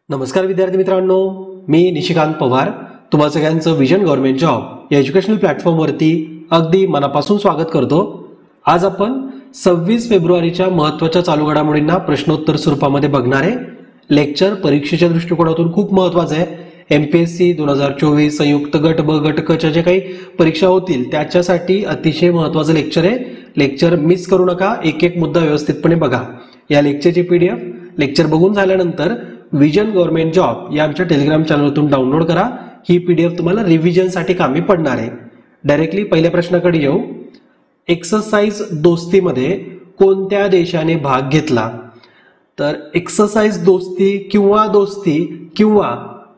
नमस्कार विद्यार्थी मित्रांनो, मी निशिकांत पवार तुम्हा सगळ्यांचं विजन गव्हर्नमेंट जॉब या एज्युकेशनल प्लॅटफॉर्मवरती अगदी मनापासून स्वागत करतो। आज आपण 26 फेब्रुवारीच्या महत्त्वाच्या चालू घडामोडींना प्रश्नोत्तर स्वरूपामध्ये बघणार आहे। लेक्चर परीक्षेच्या दृष्टिकोनातून खूप महत्त्वाचं आहे। एमपीएससी 2024 संयुक्त गट ब गट क च्या जे काही परीक्षा होतील त्याच्यासाठी अतिशय महत्त्वाचं लेक्चर आहे। लेक्चर मिस करू नका, एक एक मुद्दा व्यवस्थितपणे बघा। या लेक्चरची पीडीएफ लेक्चर बघून झाल्यानंतर विजन गव्हर्नमेंट जॉब या आमच्या टेलिग्राम चॅनलवरून डाउनलोड करा। ही पीडीएफ तुम्हाला रिव्हिजनसाठी कामी पडणार आहे। डायरेक्टली पहिल्या प्रश्नाकडे येऊ। एक्सरसाइज दोस्तीमध्ये कोणत्या देशाने भाग घेतला? तर एक्सरसाइज दोस्ती किंवा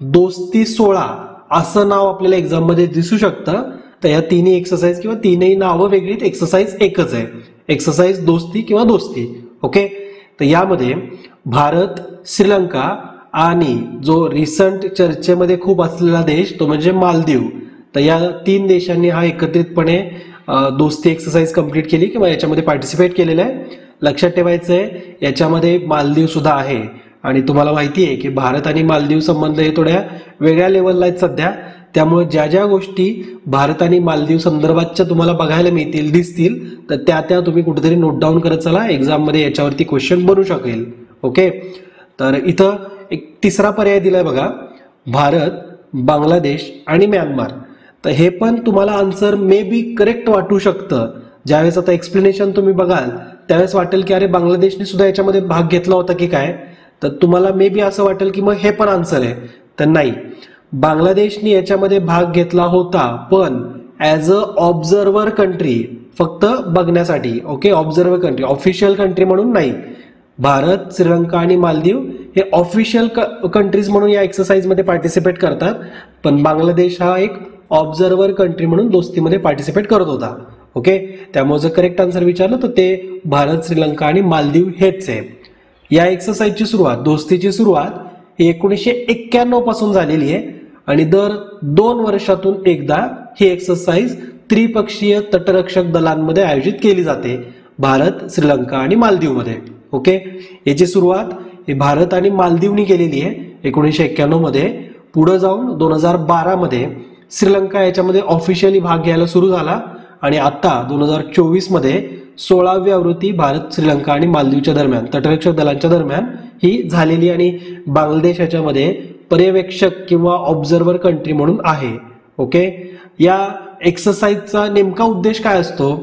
दोस्ती 16 असं नाव आपल्याला एक्झाम मध्ये दिसू शकतं। तर या तिन्ही एक्सरसाइज किंवा तीनही नावं वेगळीत, एक्सरसाइज एकच आहे। एक्सरसाइज दोस्ती किंवा दोस्ती। ओके, तर यामध्ये भारत, श्रीलंका आणि जो रिसंट चर्चेमध्ये खूप असलेला देश तो म्हणजे मालदीव, तर या तीन देशांनी हा एकत्रितपणे दोस्ती एक्सरसाइज कंप्लीट केली किंवा याच्यामध्ये पार्टिसिपेट केलेलं आहे। लक्षात ठेवायचं आहे याच्यामध्ये मालदीव सुद्धा आहे आणि तुम्हाला माहिती आहे की भारत आणि मालदीव संबंध हे थोड्या वेगळ्या लेवलला आहेत सध्या। त्यामुळे ज्या ज्या गोष्टी भारत आणि मालदीव संदर्भातच्या तुम्हाला बघायला मिळतील दिसतील तर त्या तुम्ही कुठेतरी नोट डाऊन करत चला, एक्झाम मध्ये याच्यावरती क्वेश्चन बनू शकेल। ओके, तर इथं एक तिसरा पर्याय दिलाय बघा, भारत, बांगलादेश आणि म्यानमार। तर हे पण तुम्हाला आन्सर मे बी करेक्ट वाटू शकतं। ज्यावेळेस आता एक्सप्लेनेशन तुम्ही बघाल त्यावेळेस वाटेल की अरे बांगलादेशने सुद्धा याच्यामध्ये भाग घेतला होता की काय, तर तुम्हाला मे बी असं वाटेल की मग हे पण आन्सर आहे। तर नाही, बांगलादेशने याच्यामध्ये भाग घेतला होता पण ॲज अ ऑब्झर्वर कंट्री, फक्त बघण्यासाठी। Okay, observer country, official country म्हणून नाही। भारत, श्रीलंका आणि मालदीव हे ऑफिशियल कंट्रीज म्हणून या एक्सरसाइज मध्ये पार्टिसिपेट करतात, पण बांगलादेश हा एक ऑब्झर्वर कंट्री म्हणून दोस्तीमध्ये पार्टिसिपेट करत होता। ओके, त्यामुळे जर करेक्ट आन्सर विचारलं तर ते भारत, श्रीलंका आणि मालदीव हेच आहे। या एक्सरसाइजची सुरुवात, दोस्तीची सुरुवात 1991 पासून झालेली आहे आणि दर 2 वर्षातून एकदा ही एक्सरसाइज त्रिपक्षीय तटरक्षक दलांमध्ये आयोजित केली जाते, भारत, श्रीलंका आणि मालदीवमध्ये। ओके, याची सुरुवात ही भारत आणि मालदीवनी केलेली आहे 1991 मध्ये। पुढे जाऊन 2012 मध्ये श्रीलंका याच्यामध्ये ऑफिशियली भाग घ्यायला सुरू झाला आणि आता 2024 मध्ये 16वी आवृत्ती भारत, श्रीलंका आणि मालदीवच्या दरम्यान तटरक्षक दलांच्या दरम्यान ही झालेली आणि बांगलादेश याच्यामध्ये पर्यवेक्षक किंवा ऑब्झर्वर कंट्री म्हणून आहे। ओके, या एक्सरसाइजचा नेमका उद्देश काय असतो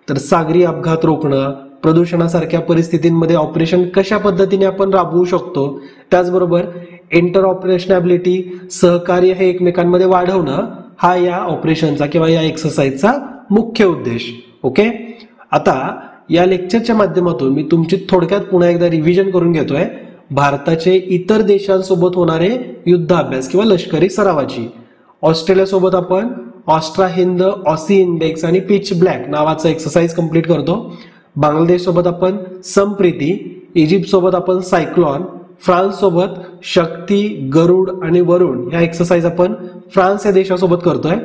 तर सागरी अपघात रोखणं, प्रदूषणासारख्या परिस्थितींमध्ये ऑपरेशन कशा पद्धतीने आपण राबवू शकतो, त्याचबरोबर इंटर ऑपरेशनॅबिलिटी, सहकार्य हे एकमेकांमध्ये वाढवणं हा या ऑपरेशनचा किंवा या एक्सरसाइजचा मुख्य उद्देश। ओके, आता या लेक्चरच्या माध्यमातून मी तुमची थोडक्यात पुन्हा एकदा रिव्हिजन करून घेतोय भारताचे इतर देशांसोबत होणारे युद्धाभ्यास किंवा लष्करी सरावाची। ऑस्ट्रेलिया सोबत आपण ऑस्ट्रा हिंद, ऑसी इंडेक्स आणि पिच ब्लॅक नावाचा एक्सरसाइज कंप्लीट करतो। बांगलादेश सोबत आपण संप्रीती, इजिप्त सोबत आपण सायक्लॉन, फ्रान्स सोबत शक्ती, गरुड आणि वरुण ह्या एक्सरसाइज आपण फ्रान्स या देशासोबत करतोय।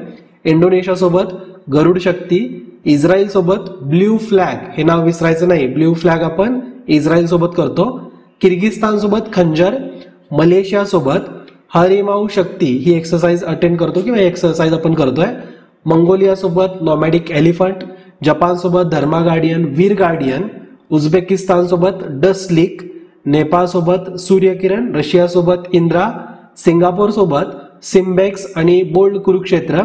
इंडोनेशिया सोबत गरुड शक्ती, इस्रायल सोबत ब्ल्यू फ्लॅग, हे नाव विसरायचं नाही, ब्ल्यू फ्लॅग आपण इस्रायल सोबत करतो। किर्गिस्तान सोबत खंजर, मलेशिया सोबत हरिमाऊ शक्ती ही एक्सरसाइज अटेंड करतो किंवा एक्सरसाइज आपण करतोय। मंगोलिया सोबत नॉमॅडिक एलिफंट, जपान सोबत धर्मा गार्डियन, वीर गार्डियन, उझबेकिस्तान सोबत डस्लिक, नेपाळ सोबत सूर्यकिरण, रशिया सोबत इंद्रा, सिंगापूर सोबत सिम्बेक्स आणि बोल्ड कुरुक्षेत्र,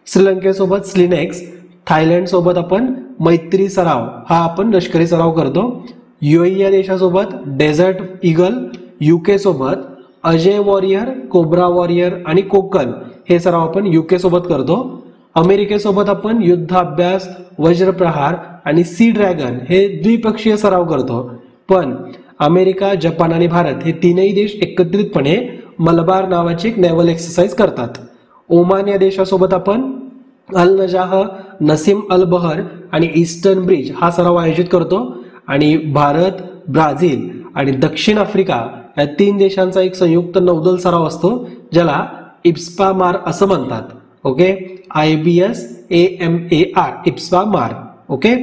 श्रीलंकेसोबत स्लिनेक्स, थायलंड सोबत आपण मैत्री सराव हा आपण लष्करी सराव करतो। यूएई या देशासोबत डेझर्ट ईगल, यूके सोबत अजय वॉरियर, कोब्रा वॉरियर आणि कोकण हे सराव आपण यूके सोबत करतो। अमेरिकेसोबत आपण युद्धाभ्यास, वज्रप्रहार आणि सी ड्रॅगन हे द्विपक्षीय सराव करतो, पण अमेरिका, जपान आणि भारत हे तीनही देश एकत्रितपणे मलबार नावाची एक नेव्हल एक्सरसाइज करतात। ओमान या देशासोबत आपण अल नजाह, नसीम अल बहर आणि ईस्टर्न ब्रिज हा सराव आयोजित करतो आणि भारत, ब्राझील आणि दक्षिण आफ्रिका या 3 देशांचा एक संयुक्त नौदल सराव असतो ज्याला इप्स्पा मार असं म्हणतात। ओके, IBSAMAR, इप्स्पा मार। ओके,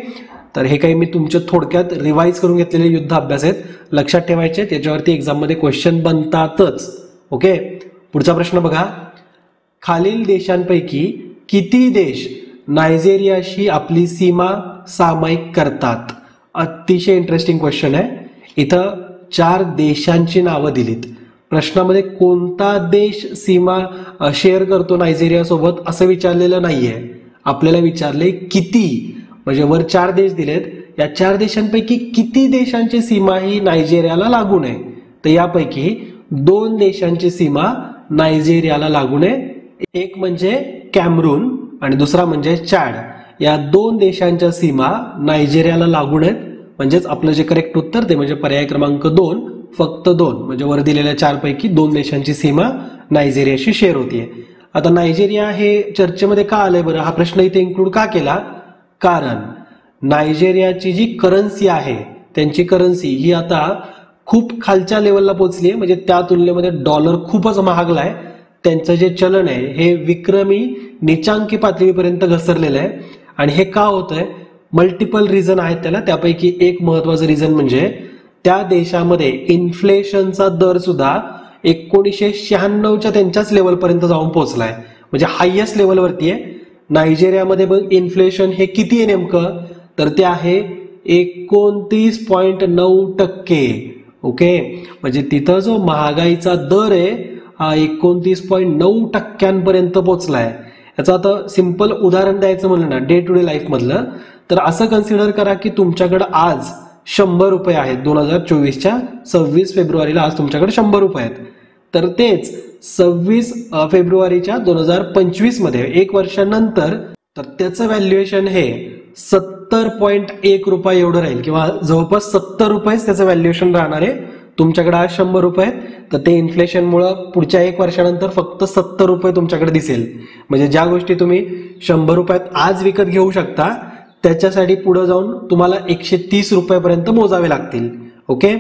तर हे काही मी तुमच्या थोडक्यात रिवाइज करून घेतलेले युद्ध अभ्यास आहेत, लक्षात ठेवायचे, त्याच्यावरती एक्झाम मध्ये क्वेश्चन बनतातच। ओके, पुढचा प्रश्न बघा. खालील देशांपैकी किती देश नायजेरियाशी आपली सीमा सामायिक करतात? अतिशय इंटरेस्टिंग क्वेश्चन आहे. इथं 4 देशांची नावं दिलीत. प्रश्नामध्ये कोणता देश सीमा शेअर करतो नायजेरिया सोबत असं विचारलेलं नाहीये, आपल्याला विचारले किती. म्हणजे वर 4 देश दिलेत, या 4 देशांपैकी किती देशांची सीमा ही नायजेरियाला लागून आहे? तर यापैकी 2 देशांची सीमा नायजेरियाला लागून आहे. एक म्हणजे कॅमरून आणि दुसरा म्हणजे चॅड. या 2 देशांच्या सीमा नायजेरियाला लागून आहेत. म्हणजेच आपलं जे करेक्ट उत्तर ते म्हणजे पर्याय क्रमांक 2, फक्त 2. म्हणजे वर दिलेल्या 4 पैकी 2 देशांची सीमा नायजेरियाशी शेअर होतीये. आता नायजेरिया हे चर्चेमध्ये का आलंय बरं? हा प्रश्न इथे इन्क्लूड का केला? कारण नायजेरियाची जी करन्सी आहे, त्यांची करन्सी ही आता खूप खालच्या लेवलला पोहोचली आहे. म्हणजे त्या तुलनेमध्ये डॉलर खूपच महागलाय. त्यांचं जे चलन आहे हे विक्रमी निचांकी पातळीपर्यंत घसरलेलं आहे. आणि हे का होतंय? मल्टिपल रिझन आहेत त्याला. त्यापैकी एक महत्वाचं रिझन म्हणजे त्या देशामध्ये इन्फ्लेशनचा दर सुद्धा 1996च्या त्यांच्याच लेवलपर्यंत जाऊन पोहोचलाय. म्हणजे हायएस्ट लेवलवरती आहे. नायजेरियामध्ये मग इन्फ्लेशन हे किती आहे नेमकं? तर ते आहे 29.9%. ओके, म्हणजे तिथं जो महागाईचा दर आहे हा 29.9% पोहोचलाय. याचं आता सिंपल उदाहरण द्यायचं म्हणलं ना डे टू डे लाईफ मधलं, तर असं कन्सिडर करा की तुमच्याकडे आज 100 रुपये आहेत. 2024च्या 26 फेब्रुवारीला आज तुमच्याकडे 100 रुपये आहेत. तर तेच 26 फेब्रुवारीच्या 2025 मध्ये 1 वर्षानंतर तर त्याचं व्हॅल्युएशन हे 70.1 रुपये एवढं राहील, किंवा जवळपास 70 रुपयेच त्याचं व्हॅल्युएशन राहणार आहे. तुमच्याकडे आज 100 रुपये आहेत, तर ते इन्फ्लेशनमुळे पुढच्या 1 वर्षानंतर फक्त 70 रुपये तुमच्याकडे दिसेल. म्हणजे ज्या गोष्टी तुम्ही 100 रुपयात आज विकत घेऊ शकता त्याच्यासाठी पुढे जाऊन तुम्हाला 130 रुपयापर्यंत मोजावे लागतील. ओके,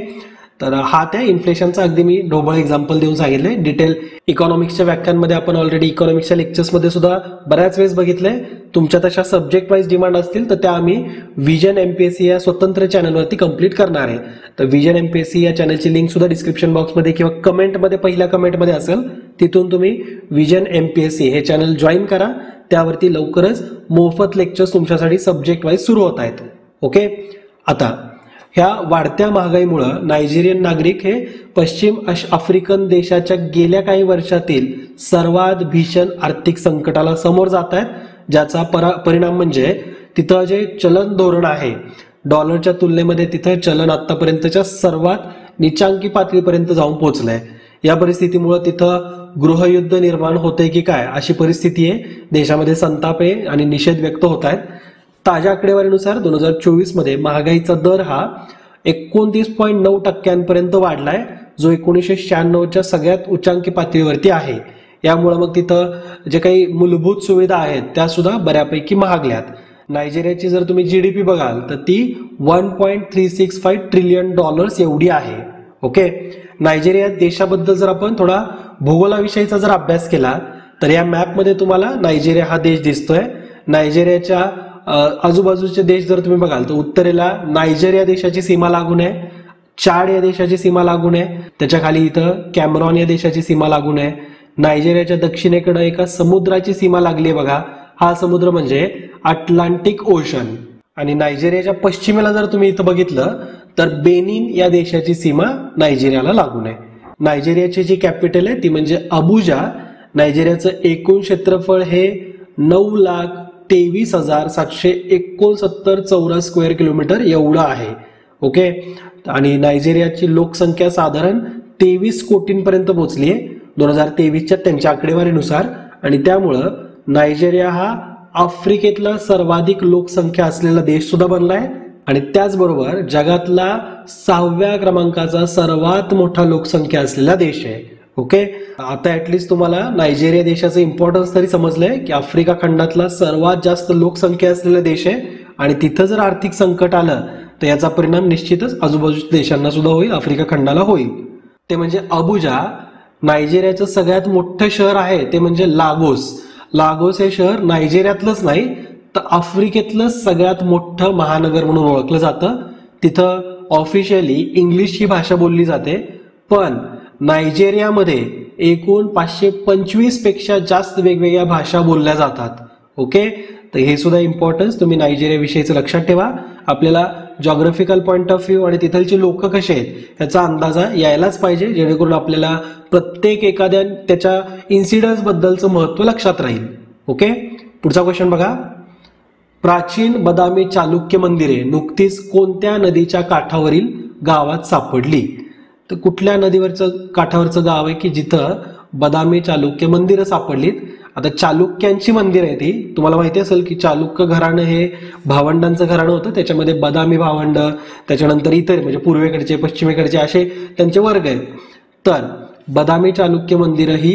तर हा त्या इन्फ्लेशनचा अगदी मी ढोबळ एक्झाम्पल देऊन सांगितलंय. डिटेल इकॉनॉमिक्सच्या व्याख्यांमध्ये आपण ऑलरेडी इकॉनॉमिक्सच्या लेक्चर्समध्ये सुद्धा बऱ्याच वेळेस बघितलंय. तुमच्या तशा सब्जेक्ट वाईज डिमांड असतील तर त्या आम्ही विजन एमपीएससी या स्वतंत्र चॅनलवरती कंप्लीट करणार आहे. तर विजन एमपीएससी या चॅनलची लिंक सुद्धा डिस्क्रिप्शन बॉक्समध्ये किंवा कमेंटमध्ये पहिल्या कमेंटमध्ये असेल, तिथून तुम्ही विजन एमपीएससी हे चॅनल जॉईन करा. त्यावरती लवकरच मोफत लेक्चर्स तुमच्यासाठी सब्जेक्ट वाईज सुरू होत आहेत. ओके, आता ह्या वाढत्या महागाईमुळे नायजेरियन नागरिक हे पश्चिम आफ्रिकन देशाच्या गेल्या काही वर्षातील सर्वात भीषण आर्थिक संकटाला समोर जात आहेत. ज्याचा परिणाम म्हणजे तिथं जे चलन धोरण आहे डॉलरच्या तुलनेमध्ये तिथं चलन आतापर्यंतच्या सर्वात निचांकी पातळीपर्यंत जाऊन पोहोचलंय. या परिस्थितीमुळे तिथं गृहयुद्ध निर्माण होते की काय अशी परिस्थिती आहे. देशामध्ये संताप आहे आणि निषेध व्यक्त होत आहेत. ताज्या आकडेवारीनुसार 2024 मध्ये महागाईचा दर हा 29.9% वाढलाय, जो 1996च्या सगळ्यात उच्चांकी पातळीवरती आहे. यामुळे मग तिथं जे काही मूलभूत सुविधा आहेत त्या सुद्धा बऱ्यापैकी महागल्यात. नायजेरियाची जर तुम्ही जीडीपी बघाल तर ती $1.365 ट्रिलियन एवढी आहे. ओके, नायजेरिया देशाबद्दल जर आपण थोडा भूगोलाविषयीचा जर अभ्यास केला तर या मॅपमध्ये तुम्हाला नायजेरिया हा देश दिसतोय. नायजेरियाच्या आजूबाजूचे देश जर तुम्ही बघाल तर उत्तरेला नायजेरिया देशाची सीमा लागून आहे, चाड या देशाची सीमा लागून आहे, त्याच्या खाली इथं कॅमरॉन या देशाची सीमा लागून आहे. नायजेरियाच्या दक्षिणेकडे एका समुद्राची सीमा लागली आहे बघा, हा समुद्र म्हणजे अटलांटिक ओशन. आणि नायजेरियाच्या पश्चिमेला जर तुम्ही इथं बघितलं तर बेनिन या देशाची सीमा नायजेरियाला लागून आहे. नायजेरियाची जी कॅपिटल आहे ती म्हणजे अबुजा. नायजेरियाचं एकूण क्षेत्रफळ हे 9,23,769 चौरस स्क्वेअर किलोमीटर एवढं आहे. ओके, आणि नायजेरियाची लोकसंख्या साधारण 23 कोटींपर्यंत पोहोचली आहे 2023च्या त्यांच्या आकडेवारीनुसार. आणि त्यामुळं नायजेरिया हा आफ्रिकेतला सर्वाधिक लोकसंख्या असलेला देश सुद्धा बनलाय आणि त्याचबरोबर जगातला 6व्या क्रमांकाचा सर्वात मोठा लोकसंख्या असलेला देश आहे. ओके, आता ऍटलिस्ट तुम्हाला नायजेरिया देशाचं इम्पॉर्टन्स तरी समजलंय की आफ्रिका खंडातला सर्वात जास्त लोकसंख्या असलेला देश आहे आणि तिथं जर आर्थिक संकट आलं तर याचा परिणाम निश्चितच आजूबाजूच्या देशांना सुद्धा होईल, आफ्रिका खंडाला होईल. ते म्हणजे अबुजा. नायजेरियाचं सगळ्यात मोठं शहर आहे ते म्हणजे लागोस. लागोस हे शहर नायजेरियातलंच नाही तर आफ्रिकेतलं सगळ्यात मोठं महानगर म्हणून ओळखलं जातं. तिथं ऑफिशियली इंग्लिश ही भाषा बोलली जाते, पण नायजेरियामध्ये एकूण 525 पेक्षा जास्त वेगवेगळ्या भाषा बोलल्या जातात. ओके, तर हे सुद्धा इम्पॉर्टन्स तुम्ही नायजेरिया विषयीचं लक्षात ठेवा. आपल्याला जॉग्राफिकल पॉइंट ऑफ व्ह्यू आणि तिथलची लोक कसे आहेत याचा अंदाजा यायलाच पाहिजे, जेणेकरून आपल्याला प्रत्येक एखाद्या त्याच्या इन्सिडन्स बद्दलचं महत्व लक्षात राहील. ओके, पुढचा क्वेश्चन बघा. प्राचीन बदामी चालुक्य मंदिरे नुकतीच कोणत्या नदीच्या काठावरील गावात सापडली? तर कुठल्या नदीवरचं काठावरचं गाव आहे की जिथं बदामी चालुक्य मंदिरं सापडलीत? आता चालुक्यांची मंदिर आहे ती. तुम्हाला माहिती असेल की चालुक्य घराणं हे भावंडांचं घराणं होतं, त्याच्यामध्ये बदामी भावंड, त्याच्यानंतर इतर म्हणजे पूर्वेकडचे पश्चिमेकडचे असे त्यांचे वर्ग आहेत. तर बदामी चालुक्य मंदिरं ही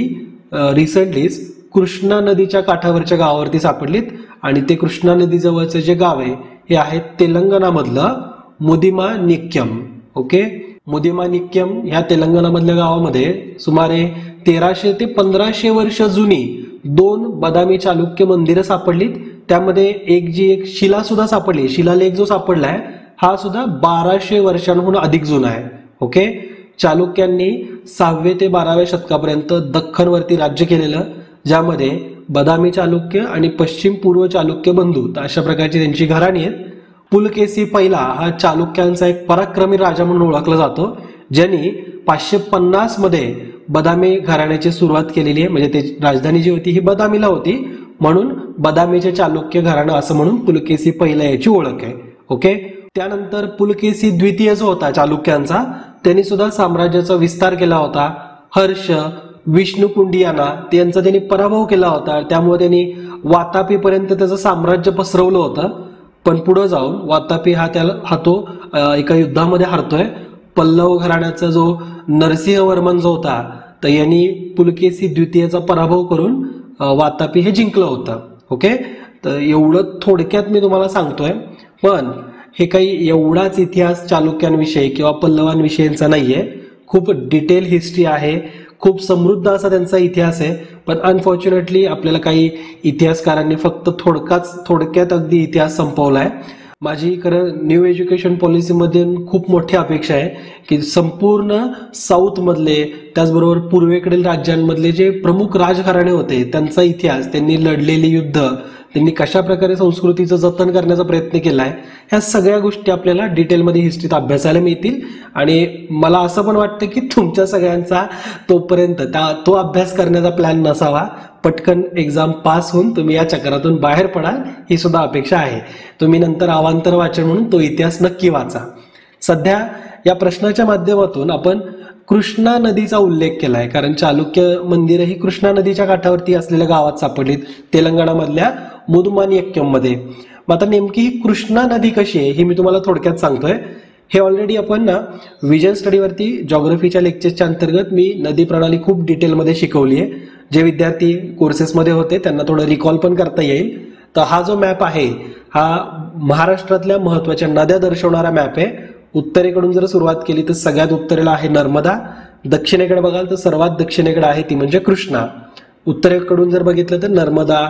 रिसेंटलीच कृष्णा नदीच्या काठावरच्या गावावरती सापडलीत आणि ते कृष्णा नदीजवळचं जे गाव आहे हे आहे तेलंगणामधलं मुदिमानिक्यम. ओके, मुदिमानिक्यम ह्या तेलंगणामधल्या गावामध्ये सुमारे 1300 ते 1500 वर्ष जुनी 2 बदामी चालुक्य मंदिरं सापडलीत. त्यामध्ये एक शिला सुद्धा सापडली. शिलालेख जो सापडलाय हा सुद्धा 1200 वर्षांहून अधिक जुना आहे. ओके, चालुक्यांनी 6वे ते 12व्या शतकापर्यंत दख्खनवरती राज्य केलेलं, ज्यामध्ये बदामी चालुक्य आणि पश्चिम पूर्व चालुक्य बंधू अशा प्रकारची त्यांची घराणी आहेत. पुलकेसी पहिला हा चालुक्यांचा एक पराक्रमी राजा म्हणून ओळखला जातो, ज्यांनी 550 मध्ये बदामी घराण्याची सुरुवात केलेली आहे. म्हणजे त्याची राजधानी जी होती ही बदामीला होती, म्हणून बदामीचे चालुक्य घराणं असं म्हणून पुलकेसी पहिला याची ओळख आहे. ओके, त्यानंतर पुलकेसी द्वितीय जो होता चालुक्यांचा, त्यांनी सुद्धा साम्राज्याचा विस्तार केला होता. हर्ष, विष्णुकुंडियाना त्यांचा त्यांनी पराभव केला होता, त्यामुळे त्यांनी वातापीपर्यंत त्याचं साम्राज्य पसरवलं होतं. पण पुढे जाऊन वातापी हा तो एका युद्धामध्ये हरतोय. पल्लव घराण्याचा जो नरसिंहवर्मन जो होता, तर यांनी पुलकेसी द्वितीयचा पराभव करून वातापी हे जिंकलं होतं. ओके, तर एवढं थोडक्यात मी तुम्हाला सांगतोय, पण हे काही एवढाच इतिहास चालुक्यांविषयी किंवा पल्लवांविषयीचा नाहीये. खूप डिटेल हिस्ट्री आहे, खूप समृद्ध असा त्यांचा इतिहास आहे. पण अनफॉर्च्युनेटली आपल्याला काही इतिहासकारांनी फक्त थोडक्यात अगदी इतिहास संपवलाय. माझी खरं न्यू एज्युकेशन पॉलिसीमध्ये खूप मोठी अपेक्षा आहे की संपूर्ण साऊथमधले त्याचबरोबर पूर्वेकडील राज्यांमधले जे प्रमुख राजघराणे होते त्यांचा इतिहास, त्यांनी लढलेली युद्ध, त्यांनी कशा प्रकारे संस्कृतीचं जतन करण्याचा प्रयत्न केलाय, ह्या सगळ्या गोष्टी आपल्याला डिटेलमध्ये हिस्ट्रीत अभ्यासायला मिळतील. आणि मला असं पण वाटतं की तुमच्या सगळ्यांचा तोपर्यंत तो अभ्यास करण्याचा प्लॅन नसावा. पटकन एक्झाम पास होऊन तुम्ही या चक्रातून बाहेर पडाल ही सुद्धा अपेक्षा आहे. तुम्ही नंतर अवांतर वाचन म्हणून तो इतिहास नक्की वाचा. सध्या या प्रश्नाच्या माध्यमातून आपण कृष्णा नदीचा उल्लेख केलाय, कारण चालुक्य मंदिर ही कृष्णा नदीच्या काठावरती असलेल्या गावात सापडलीत तेलंगणामधल्या मुदमानियक्यम मध्ये. मग आता नेमकी ही कृष्णा नदी कशी आहे हे मी तुम्हाला थोडक्यात सांगतोय. हे ऑलरेडी आपण ना विजन स्टडीवरती जॉग्रफीच्या लेक्चरच्या अंतर्गत मी नदी प्रणाली खूप डिटेलमध्ये शिकवली आहे. जे विद्यार्थी कोर्सेसमध्ये होते त्यांना थोडं रिकॉल पण करता येईल. तर हा जो मॅप आहे हा महाराष्ट्रातल्या महत्वाच्या नद्या दर्शवणारा मॅप आहे. उत्तरेकडून जर सुरुवात केली तर सगळ्यात उत्तरेला आहे नर्मदा. दक्षिणेकडे बघाल तर सर्वात दक्षिणेकडे आहे ती म्हणजे कृष्णा. उत्तरेकडून जर बघितलं तर नर्मदा,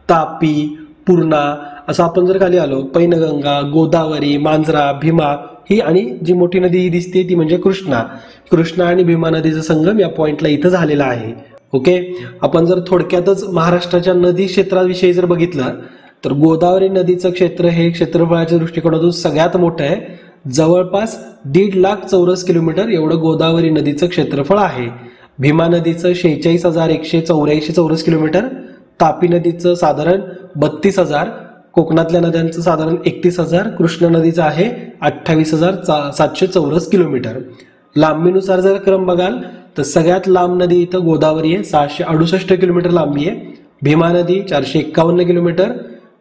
तापी, पूर्णा, असं आपण जर खाली आलो पैनगंगा, गोदावरी, मांजरा, भीमा ही आणि जी मोठी नदी ही दिसते ती म्हणजे कृष्णा. कृष्णा आणि भीमा नदीचा संगम या पॉइंटला इथं झालेला आहे. ओके, आपण जर थोडक्यातच महाराष्ट्राच्या नदी क्षेत्राविषयी जर बघितलं तर गोदावरी नदीचं क्षेत्र हे क्षेत्रफळाच्या दृष्टिकोनातून सगळ्यात मोठं आहे. जवळपास 1.5 लाख चौरस किलोमीटर एवढं गोदावरी नदीचं क्षेत्रफळ आहे. भीमा नदीचं 46,184 चौरस किलोमीटर, तापी नदीचं साधारण 32,000, कोकणातल्या नद्यांचं साधारण 31,000, कृष्णा नदीचं आहे 28,700 चौरस किलोमीटर. लांबीनुसार जर क्रम बघाल तर सगळ्यात लांब नदी इथं गोदावरी आहे, 668 किलोमीटर लांबी आहे. भीमा नदी 451 किलोमीटर.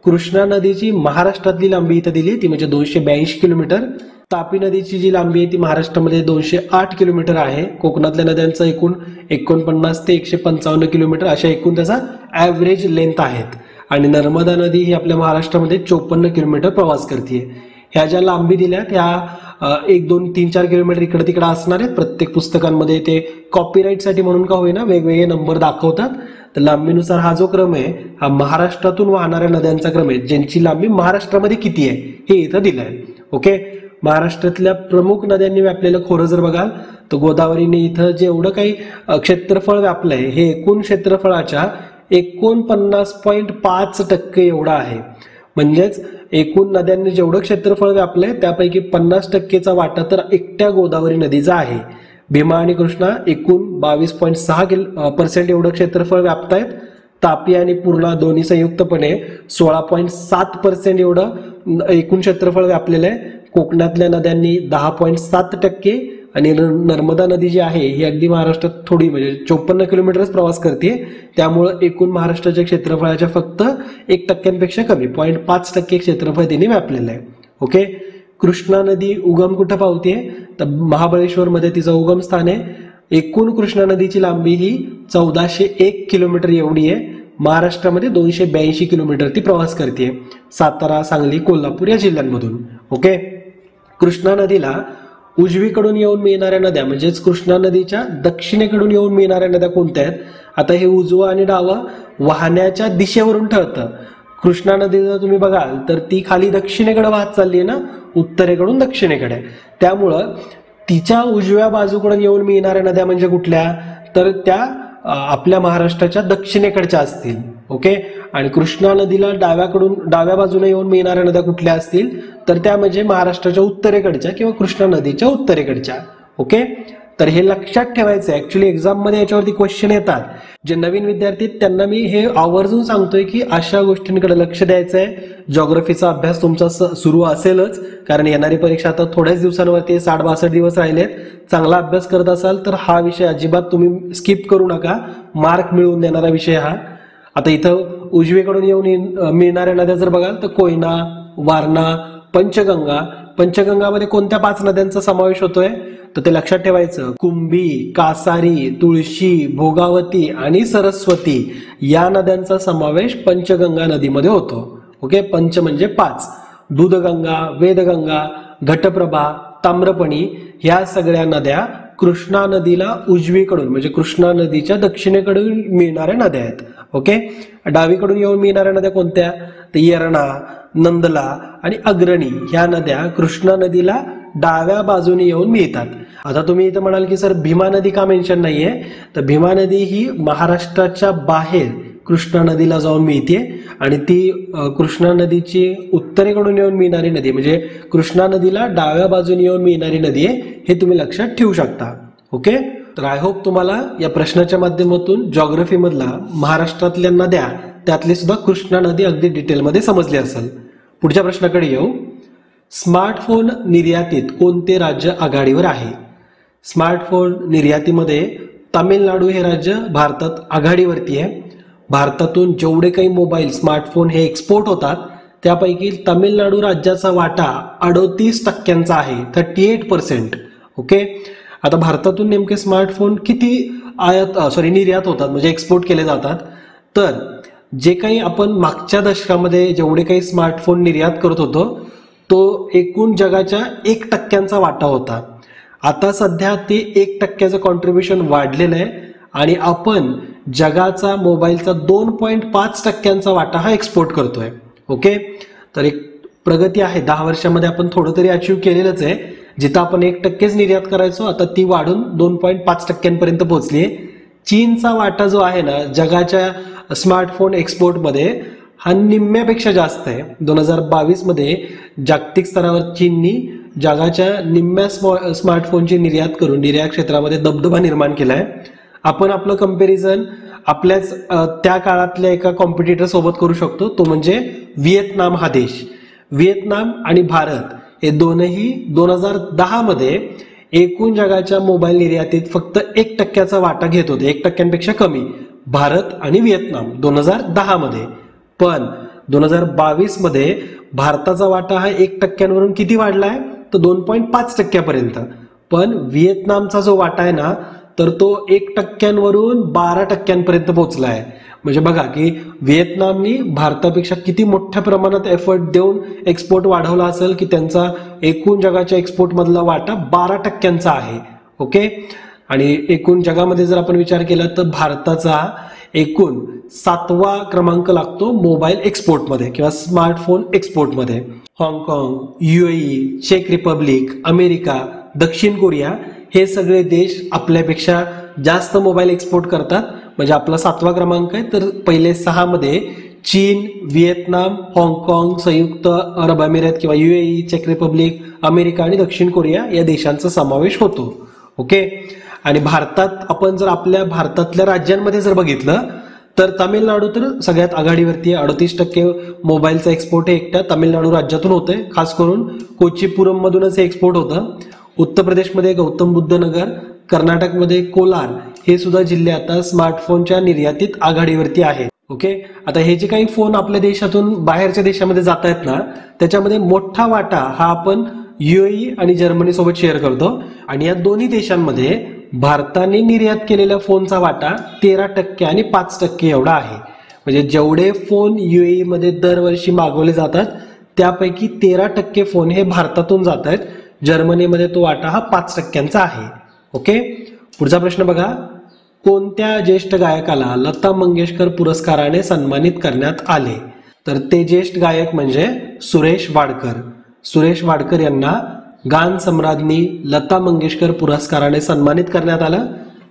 कृष्णा नदीची महाराष्ट्रातली लांबी इथं दिली ती म्हणजे 282 किलोमीटर. तापी नदीची जी लांबी आहे ती महाराष्ट्रामध्ये 208 किलोमीटर आहे. कोकणातल्या नद्यांचं एकूण 49 ते 155 किलोमीटर अशा एकूण त्याचा ॲव्हरेज लेंथ आहेत. आणि नर्मदा नदी ही आपल्या महाराष्ट्रामध्ये 54 किलोमीटर प्रवास करते. ह्या ज्या लांबी दिल्यात ह्या 1, 2, 3, 4 किलोमीटर इकडे तिकडे असणार आहेत. प्रत्येक पुस्तकांमध्ये ते कॉपीराईटसाठी म्हणून का होईना वेगवेगळे नंबर दाखवतात. तर लांबीनुसार हा जो क्रम आहे हा महाराष्ट्रातून वाहणाऱ्या नद्यांचा क्रम आहे, ज्यांची लांबी महाराष्ट्रामध्ये किती आहे हे इथं दिलंय. ओके, महाराष्ट्रातल्या प्रमुख नद्यांनी व्यापलेलं खोरं जर बघाल तर गोदावरीने इथं जेवढं काही क्षेत्रफळ व्यापलंय हे एकूण क्षेत्रफळाच्या 49.5% एवढं आहे. म्हणजेच एकूण नद्यांनी जेवढं क्षेत्रफळ व्यापलंय त्यापैकी 50%चा वाटा तर एकट्या गोदावरी नदीचा आहे. भीमा आणि कृष्णा एकूण 22.6% एवढं क्षेत्रफळ व्यापतायत. तापी आणि पूर्णा दोन्ही संयुक्तपणे 16.7% एवढं एकूण क्षेत्रफळ व्यापलेलं आहे. कोकणातल्या नद्यांनी 10.7% आणि नर्मदा नदी जी आहे ही अगदी महाराष्ट्रात थोडी म्हणजे 54 किलोमीटरच प्रवास करते. त्यामुळं एकूण महाराष्ट्राच्या क्षेत्रफळाच्या फक्त 1% कमी 0.5% क्षेत्रफळ तिने व्यापलेलं आहे. ओके. कृष्णा नदी उगम कुठं पावते तर महाबळेश्वर मध्ये तिचं उगम स्थान आहे. एकूण कृष्णा नदीची लांबी ही 1401 किलोमीटर एवढी आहे. महाराष्ट्रामध्ये 282 किलोमीटर ती प्रवास करते सातारा, सांगली, कोल्हापूर या जिल्ह्यांमधून. ओके. कृष्णा नदीला उजवीकडून येऊन मिळणाऱ्या नद्या म्हणजेच कृष्णा नदीच्या दक्षिणेकडून येऊन मिळणाऱ्या नद्या कोणत्या आहेत. आता हे उजवं आणि डावं वाहण्याच्या दिशेवरून ठरतं. कृष्णा नदी जर तुम्ही बघाल तर ती खाली दक्षिणेकडे वाहत चालली आहे ना, उत्तरेकडून दक्षिणेकडे. त्यामुळं तिच्या उजव्या बाजूकडून येऊन मिळणाऱ्या नद्या म्हणजे कुठल्या तर त्या आपल्या महाराष्ट्राच्या दक्षिणेकडच्या असतील. ओके. आणि कृष्णा नदीला डाव्या बाजूने येऊन मिळणाऱ्या नद्या कुठल्या असतील तर त्या म्हणजे महाराष्ट्राच्या उत्तरेकडच्या किंवा कृष्णा नदीच्या उत्तरेकडच्या. ओके. तर हे लक्षात ठेवायचं आहे. ऍक्च्युली एक्झाम मध्ये याच्यावरती क्वेश्चन येतात. जे नवीन विद्यार्थी त्यांना मी हे आवर्जून सांगतोय की अशा गोष्टींकडे लक्ष द्यायचं आहे. जिओग्राफीचा अभ्यास तुमचा सुरू असेलच कारण येणारी परीक्षा आता थोड्याच दिवसांवरती 60-62 दिवस राहिलेत. चांगला अभ्यास करत असाल तर हा विषय अजिबात तुम्ही स्किप करू नका. मार्क मिळवून देणारा विषय हा. आता इथं उजवीकडून येऊन मिळणाऱ्या नद्या जर बघाल तर कोयना, वारणा, पंचगंगा. पंचगंगामध्ये कोणत्या 5 नद्यांचा समावेश होतोय तर ते लक्षात ठेवायचं. कुंभी, कासारी, तुळशी, भोगावती आणि सरस्वती या नद्यांचा समावेश पंचगंगा नदीमध्ये होतो. ओके. पंच म्हणजे 5. दूधगंगा, वेदगंगा, घटप्रभा, ताम्रपणी ह्या सगळ्या नद्या कृष्णा नदीला उजवीकडून म्हणजे कृष्णा नदीच्या दक्षिणेकडून मिळणाऱ्या नद्या आहेत. ओके. डावीकडून येऊन मिळणाऱ्या नद्या कोणत्या तर येरणा, नंदला आणि अग्रणी ह्या नद्या कृष्णा नदीला डाव्या बाजूने येऊन मिळतात. आता तुम्ही इथं म्हणाल की सर भीमा नदी का मेन्शन नाहीये तर भीमा नदी ही महाराष्ट्राच्या बाहेर कृष्णा नदीला जाऊन मिळते आणि ती कृष्णा नदीची उत्तरेकडून येऊन मिळणारी नदी म्हणजे कृष्णा नदीला डाव्या बाजूने येऊन मिळणारी नदी आहे. हे तुम्ही लक्षात ठेवू शकता. ओके. तर आय होप तुम्हाला या प्रश्नाच्या माध्यमातून जिओग्राफी मधला महाराष्ट्रातल्या नद्या त्यातली सुद्धा कृष्णा नदी अगदी डिटेलमध्ये समजली असेल. पुढच्या प्रश्नाकडे येऊ. स्मार्टफोन निर्यातीत कोणते राज्य आघाडीवर आहे. स्मार्टफोन निर्यातीमध्ये तामिळनाडू हे राज्य भारतात आघाडीवरती आहे. भारतातून जेवढे काही मोबाईल स्मार्टफोन हे एक्सपोर्ट होतात त्यापैकी तामिळनाडू राज्याचा वाटा 38% आहे. 38%. ओके. आता भारतातून नेमके स्मार्टफोन किती निर्यात होतात म्हणजे एक्सपोर्ट केले जातात तर जे काही आपण मागच्या दशकामध्ये जेवढे काही स्मार्टफोन निर्यात करत होतो तो एकूण जगाच्या 1% वाटा होता. आता सध्या ते 1%चं कॉन्ट्रीब्युशन वाढलेलं आहे आणि आपण जगाचा मोबाईलचा 2.5% वाटा हा एक्सपोर्ट करतोय. ओके. तर एक प्रगती आहे. 10 वर्षामध्ये आपण थोडं तरी अचीव्ह केलेलंच आहे. जिथं आपण 1%च निर्यात करायचो आता ती वाढून 2.5% पोहोचली आहे. चीनचा वाटा जो आहे ना जगाच्या स्मार्टफोन एक्सपोर्टमध्ये हा निम्म्यापेक्षा जास्त आहे. 2022 मध्ये जागतिक स्तरावर चीननी जगाच्या निम्म्या स्मार्टफोनची निर्यात करून निर्यात क्षेत्रामध्ये दबदबा निर्माण केलाय. आपण आपलं कंपॅरिझन आपल्याच त्या काळातल्या एका कॉम्पिटिटर सोबत करू शकतो. तो म्हणजे व्हिएतनाम हा देश. व्हिएतनाम आणि भारत हे दोनही 2010 मध्ये एकूण जगाच्या मोबाईल निर्यातीत फक्त 1%चा वाटा घेत होते. 1%पेक्षा कमी भारत आणि व्हिएतनाम 2010 मध्ये. पण 2022 मध्ये भारताचा वाटा हा 1%वरून किती वाढलाय तर 2.5% पण व्हिएतनामचा जो वाटा आहे ना तर तो 1%वरून 12% पोहोचला आहे. म्हणजे बघा की व्हिएतनामनी भारतापेक्षा किती मोठ्या प्रमाणात एफर्ट देऊन एक्सपोर्ट वाढवला असेल की त्यांचा एकूण जगाच्या एक्सपोर्ट मधला वाटा 12%चा आहे. ओके. आणि एकूण जगामध्ये जर आपण विचार केला तर भारताचा एकूण 7वा क्रमांक लागतो मोबाईल एक्सपोर्टमध्ये किंवा स्मार्टफोन एक्सपोर्टमध्ये. हाँगकाँग, UAE, चेक रिपब्लिक, अमेरिका, दक्षिण कोरिया हे सगळे देश आपल्यापेक्षा जास्त मोबाईल एक्सपोर्ट करतात. म्हणजे आपला 7वा क्रमांक आहे, तर पहिले 6 मध्ये चीन, व्हिएतनाम, हाँगकाँग, संयुक्त अरब अमिरात किंवा UAE, चेक रिपब्लिक, अमेरिका आणि दक्षिण कोरिया या देशांचा समावेश होतो. ओके. आणि भारतात आपण जर आपल्या भारतातल्या राज्यांमध्ये जर बघितलं तर तामिळनाडू तर सगळ्यात आघाडीवरती आहे. 38% मोबाईलचा एक्सपोर्ट हे एकट्या तामिळनाडू राज्यातून होतंय. खास करून कोचीपुरम मधूनच हे एक्सपोर्ट होतं. उत्तर प्रदेशमध्ये गौतम बुद्ध नगर, कर्नाटकमध्ये कोलार हे सुद्धा जिल्हे आता स्मार्टफोनच्या निर्यातीत आघाडीवरती आहेत. ओके. आता हे जे काही फोन आपल्या देशातून बाहेरच्या देशामध्ये जात आहेत ना, त्याच्यामध्ये मोठा वाटा हा आपण UAE आणि जर्मनी सोबत शेअर करतो. आणि या दोन्ही देशांमध्ये भारताने निर्यात केलेल्या फोनचा वाटा 13% आणि 5% एवढा आहे. म्हणजे जेवढे फोन UAE मध्ये दरवर्षी मागवले जातात त्यापैकी 13% फोन हे भारतातून जात आहेत. जर्मनीमध्ये तो वाटा हा 5% आहे. ओके. पुढचा प्रश्न बघा. कोणत्या ज्येष्ठ गायकाला लता मंगेशकर पुरस्काराने सन्मानित करण्यात आले? तर ते ज्येष्ठ गायक म्हणजे सुरेश वाडकर. सुरेश वाडकर यांना गान सम्राज्ञी लता मंगेशकर पुरस्काराने सन्मानित करण्यात आलं.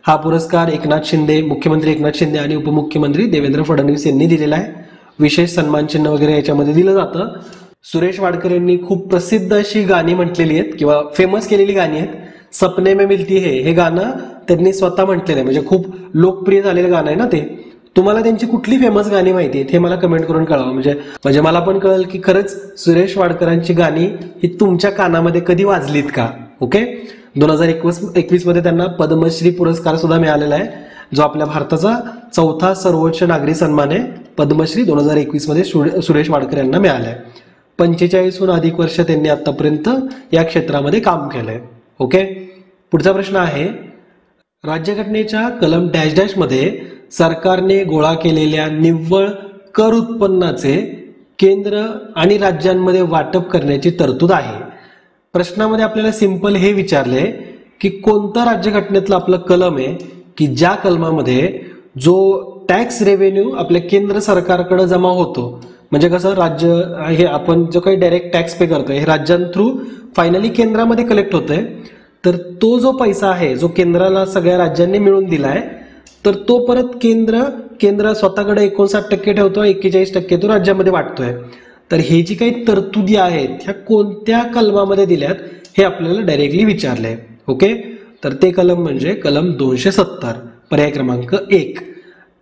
हा पुरस्कार एकनाथ शिंदे, मुख्यमंत्री एकनाथ शिंदे आणि उपमुख्यमंत्री देवेंद्र फडणवीस यांनी दिलेला आहे. विशेष सन्मान चिन्ह वगैरे याच्यामध्ये दिलं जातं. सुरेश वाडकर यांनी खूप प्रसिद्ध अशी गाणी म्हटलेली आहेत किंवा फेमस केलेली गाणी आहेत. सपने में मिलती है हे गाणं त्यांनी स्वतः म्हटलेलं आहे. म्हणजे खूप लोकप्रिय झालेलं गाणं आहे ना ते. तुम्हाला त्यांची कुठली फेमस गाणी माहिती आहेत हे मला कमेंट करून कळवा. म्हणजे मला पण कळेल की खरंच सुरेश वाडकरांची गाणी ही तुमच्या कानामध्ये कधी वाजलीत का. ओके. 2021 मध्ये त्यांना पद्मश्री पुरस्कार सुद्धा मिळालेला आहे, जो आपल्या भारताचा 4था सर्वोच्च नागरी सन्मान आहे. पद्मश्री 2021 मध्ये सुरेश वाडकर यांना मिळालाय. 45हून अधिक वर्ष त्यांनी आतापर्यंत या क्षेत्रामध्ये काम केलंय. ओके. पुढचा प्रश्न आहे. राज्यघटनेच्या कलम डॅश डॅश मध्ये सरकारने गोळा केलेल्या निव्वळ कर उत्पन्नाचे केंद्र आणि राज्यांमध्ये वाटप करण्याची तरतूद आहे. प्रश्नामध्ये आपल्याला सिंपल हे विचारले की कोणतं राज्यघटनेतलं आपलं कलम आहे की ज्या कलमामध्ये जो टॅक्स रेव्हेन्यू आपल्या केंद्र सरकारकडे जमा होतो, म्हणजे कसं राज्य हे आपण जो काही डायरेक्ट टॅक्स पे करतोय हे राज्यां थ्रू फायनली केंद्रामध्ये कलेक्ट होतोय, तर तो जो पैसा आहे जो केंद्राला सगळ्या राज्यांनी मिळून दिलाय, तर तो परत केंद्र स्वतःकडे 59% ठेवतो, 41% तो राज्यामध्ये वाटतोय. तर हे जी काही तरतुदी आहेत ह्या कोणत्या कलमामध्ये दिल्यात हे आपल्याला डायरेक्टली विचारलंय. ओके. तर ते कलम म्हणजे कलम 270 पर्याय क्रमांक 1.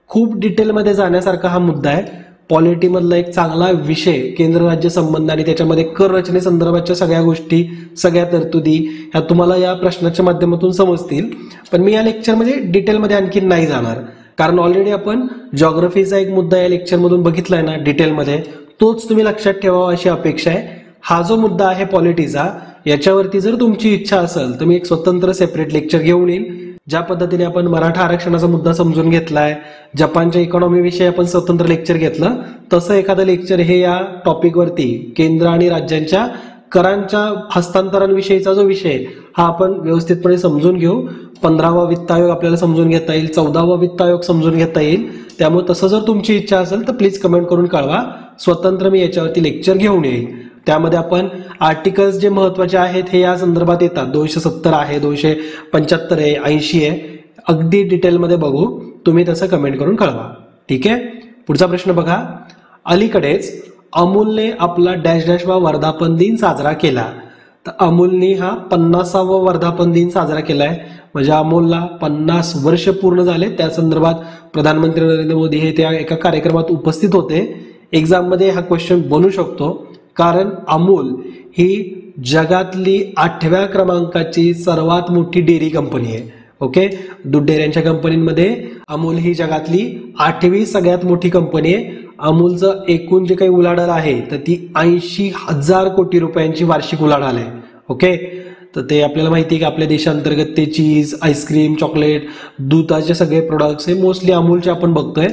खूप डिटेलमध्ये जाण्यासारखा हा मुद्दा आहे. पॉलिटीमधला एक चांगला विषय केंद्र राज्य संबंध आणि त्याच्यामध्ये कर रचनेसंदर्भातच्या सगळ्या गोष्टी, सगळ्या तरतुदी ह्या तुम्हाला या प्रश्नाच्या माध्यमातून समजतील. पण मी या लेक्चरमध्ये डिटेलमध्ये आणखी नाही जाणार, कारण ऑलरेडी आपण जॉग्रफीचा एक मुद्दा या लेक्चरमधून बघितलाय ना डिटेलमध्ये, तोच तुम्ही लक्षात ठेवावा अशी अपेक्षा आहे. हा जो मुद्दा आहे पॉलिटीचा, याच्यावरती जर तुमची इच्छा असेल तर मी एक स्वतंत्र सेपरेट लेक्चर घेऊन येईल. ज्या पद्धतीने आपण मराठा आरक्षणाचा मुद्दा समजून घेतलाय, जपानच्या इकॉनॉमी विषयी आपण स्वतंत्र लेक्चर घेतलं, तसं एखादं लेक्चर हे या टॉपिकवरती केंद्र आणि राज्यांच्या करांच्या हस्तांतरांविषयीचा जो विषय हा आपण व्यवस्थितपणे समजून घेऊ. 15वा वित्त आयोग आपल्याला समजून घेता येईल, 14वा वित्त आयोग समजून घेता येईल. त्यामुळे तसं जर तुमची इच्छा असेल तर प्लीज कमेंट करून कळवा. स्वतंत्र मी याच्यावरती लेक्चर घेऊन येईल. त्यामध्ये आपण आर्टिकल्स जे महत्वाचे आहेत हे या संदर्भात येतात. 270 आहे, 275 आहे, 80 आहे, अगदी डिटेलमध्ये बघू. तुम्ही तसं कमेंट करून कळवा. ठीक आहे. पुढचा प्रश्न बघा. अलीकडेच अमूलने आपला डॅश डॅश वा वर्धापन दिन साजरा केला. तर अमूलने हा 50वा वर्धापन दिन साजरा केलाय. म्हणजे अमूलला 50 वर्ष पूर्ण झाले. त्या संदर्भात प्रधानमंत्री नरेंद्र मोदी हे त्या एका कार्यक्रमात उपस्थित होते. एक्झाम मध्ये हा क्वेश्चन बनू शकतो, कारण अमूल ही जगातली 8व्या क्रमांकाची सर्वात मोठी डेअरी कंपनी आहे. ओके. दूध डेअऱ्यांच्या कंपनीमध्ये अमूल ही जगातली 8वी सगळ्यात मोठी कंपनी आहे. अमूलचं एकूण जे काही उलाढाल आहे तर ती 80,000 कोटी रुपयांची वार्षिक उलाढाल आहे. ओके. तर ते आपल्याला माहिती आहे की आपल्या देशांतर्गत ते चीज, आईस्क्रीम, चॉकलेट, दुधाचे सगळे प्रोडक्ट्स हे मोस्टली अमूलचे आपण बघतोय.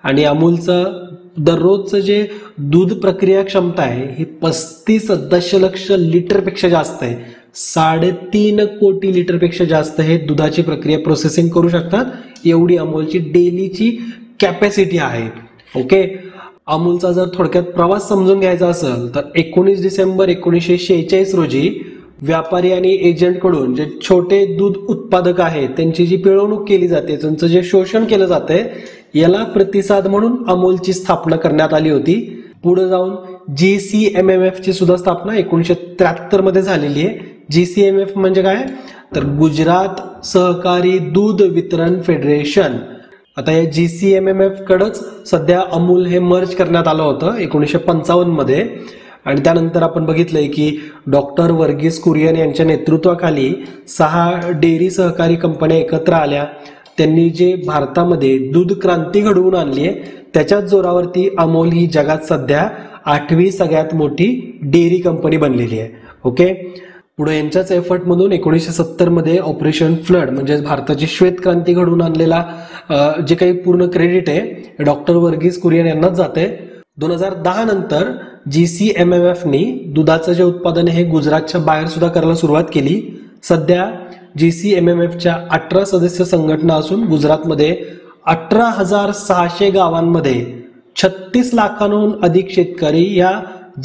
आणि अमूलचं दररोजचं जे दूध प्रक्रिया क्षमता आहे ही 35 दशलक्ष लिटरपेक्षा जास्त आहे. 3.5 कोटी लिटरपेक्षा जास्त हे दुधाची प्रक्रिया प्रोसेसिंग करू शकतात. एवढी अमूलची डेलीची कॅपॅसिटी आहे. ओके. अमूलचा जर थोडक्यात प्रवास समजून घ्यायचा असेल तर 19 डिसेंबर 1946 रोजी व्यापारी आणि एजंट कडून जे छोटे दूध उत्पादक आहेत त्यांची जी पिळवणूक केली जाते, त्यांचं जे शोषण केलं जातंय, याला प्रतिसाद म्हणून अमूलची स्थापना करण्यात आली होती. पुढे जाऊन GCMMF ची सुद्धा स्थापना 1973 मध्ये झालेली आहे. GCMF म्हणजे काय, तर गुजरात सहकारी दूध वितरण फेडरेशन. आता या GCMMF कडच सध्या अमूल हे मर्ज करण्यात आलं होतं 1955 मध्ये. आणि त्यानंतर आपण बघितलंय की डॉक्टर वर्गीस कुरियन यांच्या नेतृत्वाखाली 6 डेअरी सहकारी कंपन्या एकत्र आल्या. त्यांनी जे भारतामध्ये दूध क्रांती घडवून आणली आहे त्याच्याच जोरावरती अमूल ही जगात सध्या 8वी सगळ्यात मोठी डेअरी कंपनी बनलेली आहे. ओके, पुढे यांच्याच एफर्टमधून 1970 मध्ये ऑपरेशन फ्लड म्हणजे भारताची श्वेत क्रांती घडवून आणलेला जे काही पूर्ण क्रेडिट आहे डॉक्टर वर्गीस कुरियन यांनाच जाते. 2010 नंतर GCMMFनी दुधाचं जे उत्पादन आहे हे गुजरातच्या बाहेर सुद्धा करायला सुरुवात केली. सध्या GCMMFच्या 18 सदस्य संघटना असून गुजरातमध्ये 18,600 गावांमध्ये 36 लाखांहून अधिक शेतकरी या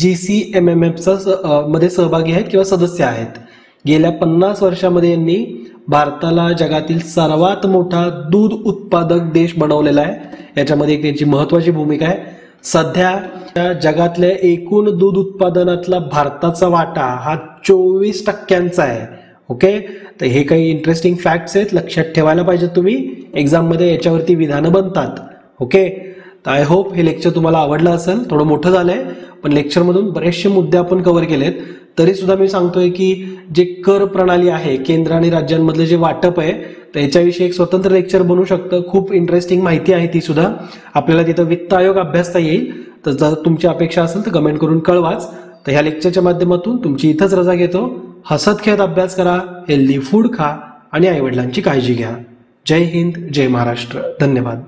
GCMMFचा मध्ये सहभागी आहेत किंवा सदस्य आहेत. गेल्या 50 वर्षामध्ये यांनी भारताला जगातील सर्वात मोठा दूध उत्पादक देश बनवलेला आहे. याच्यामध्ये एक त्यांची महत्वाची भूमिका आहे. सध्या जगातल्या एकूण दूध उत्पादनातला भारताचा वाटा हा 24% आहे. ओके, तर हे काही इंटरेस्टिंग फॅक्ट्स आहेत, लक्षात ठेवायला पाहिजे तुम्ही. एक्झाम मध्ये याच्यावरती विधानं बनतात. ओके, तर आय होप हे लेक्चर तुम्हाला आवडलं असेल. थोडं मोठं झालंय पण लेक्चर मधून बरेचसे मुद्दे आपण कव्हर केलेत. तरी सुद्धा मी सांगतोय की जे कर प्रणाली आहे, केंद्र आणि राज्यांमधलं जे वाटप आहे, तर याच्याविषयी एक स्वतंत्र लेक्चर बनू शकतं. खूप इंटरेस्टिंग माहिती आहे ती सुद्धा. आपल्याला तिथं वित्त आयोग अभ्यासता येईल. तर जर तुमची अपेक्षा असेल तर कमेंट करून कळवाच. तर ह्या लेक्चरच्या माध्यमातून तुमची इथंच रजा घेतो. हसत खेळत अभ्यास करा, हेल्दी फूड खा आणि आईवडिलांची काळजी घ्या. जय हिंद, जय महाराष्ट्र. धन्यवाद.